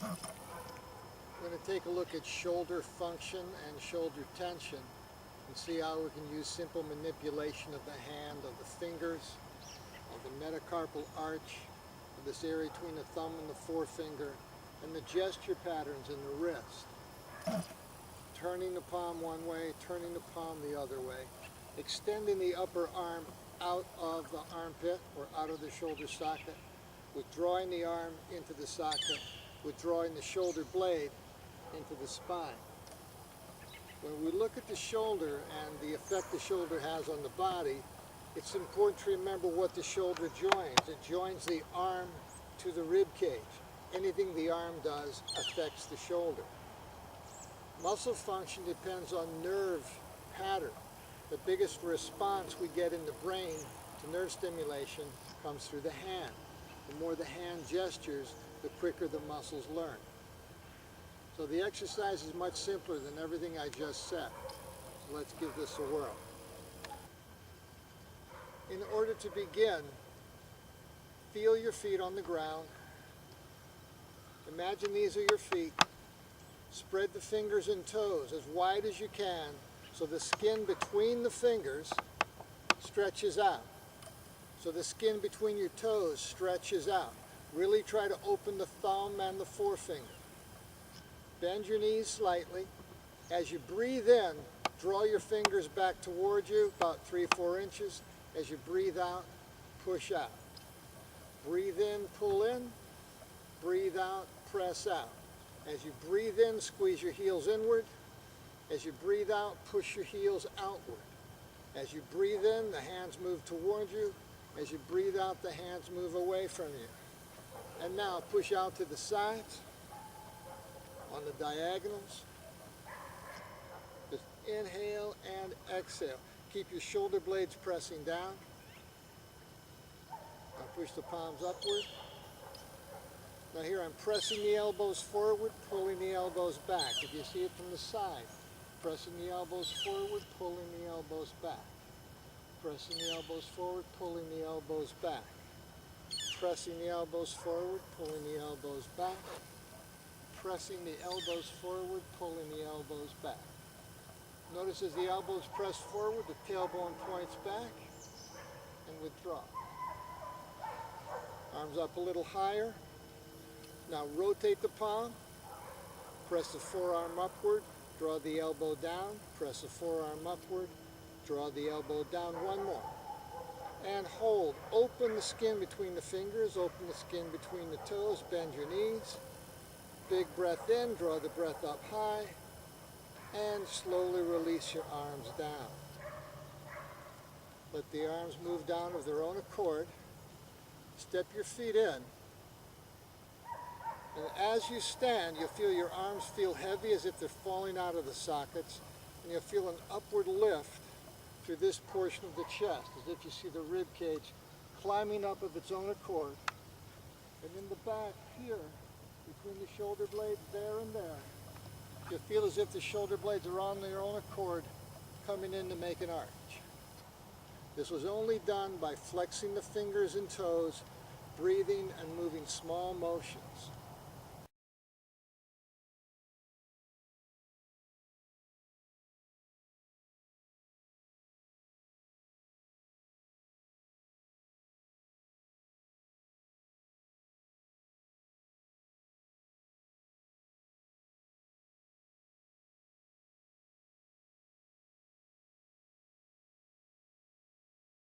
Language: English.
We're going to take a look at shoulder function and shoulder tension and see how we can use simple manipulation of the hand, of the fingers, of the metacarpal arch, of this area between the thumb and the forefinger, and the gesture patterns in the wrist. Turning the palm one way, turning the palm the other way, extending the upper arm out of the armpit or out of the shoulder socket, withdrawing the arm into the socket, withdrawing the shoulder blade into the spine. When we look at the shoulder and the effect the shoulder has on the body, it's important to remember what the shoulder joins. It joins the arm to the rib cage. Anything the arm does affects the shoulder. Muscle function depends on nerve pattern. The biggest response we get in the brain to nerve stimulation comes through the hand. The more the hand gestures, the quicker the muscles learn. So the exercise is much simpler than everything I just said. So let's give this a whirl. In order to begin, feel your feet on the ground. Imagine these are your feet. Spread the fingers and toes as wide as you can so the skin between the fingers stretches out. So the skin between your toes stretches out. Really try to open the thumb and the forefinger. Bend your knees slightly. As you breathe in, draw your fingers back toward you, about 3 or 4 inches. As you breathe out, push out. Breathe in, pull in. Breathe out, press out. As you breathe in, squeeze your heels inward. As you breathe out, push your heels outward. As you breathe in, the hands move toward you. As you breathe out, the hands move away from you. And now push out to the sides, on the diagonals. Just inhale and exhale. Keep your shoulder blades pressing down. Now push the palms upward. Now here I'm pressing the elbows forward, pulling the elbows back. If you see it from the side, pressing the elbows forward, pulling the elbows back. Pressing the elbows forward, pulling the elbows back. Pressing the elbows forward, pulling the elbows back. Pressing the elbows forward, pulling the elbows back. Notice as the elbows press forward, the tailbone points back and withdraw. Arms up a little higher. Now rotate the palm, press the forearm upward, draw the elbow down, press the forearm upward, draw the elbow down, one more. And hold. Open the skin between the fingers, open the skin between the toes, bend your knees. Big breath in, draw the breath up high, and slowly release your arms down. Let the arms move down of their own accord. Step your feet in. And as you stand, you'll feel your arms feel heavy as if they're falling out of the sockets, and you'll feel an upward lift through this portion of the chest, as if you see the rib cage climbing up of its own accord. And in the back here, between the shoulder blades there and there, you'll feel as if the shoulder blades are on their own accord coming in to make an arch. This was only done by flexing the fingers and toes, breathing and moving small motions.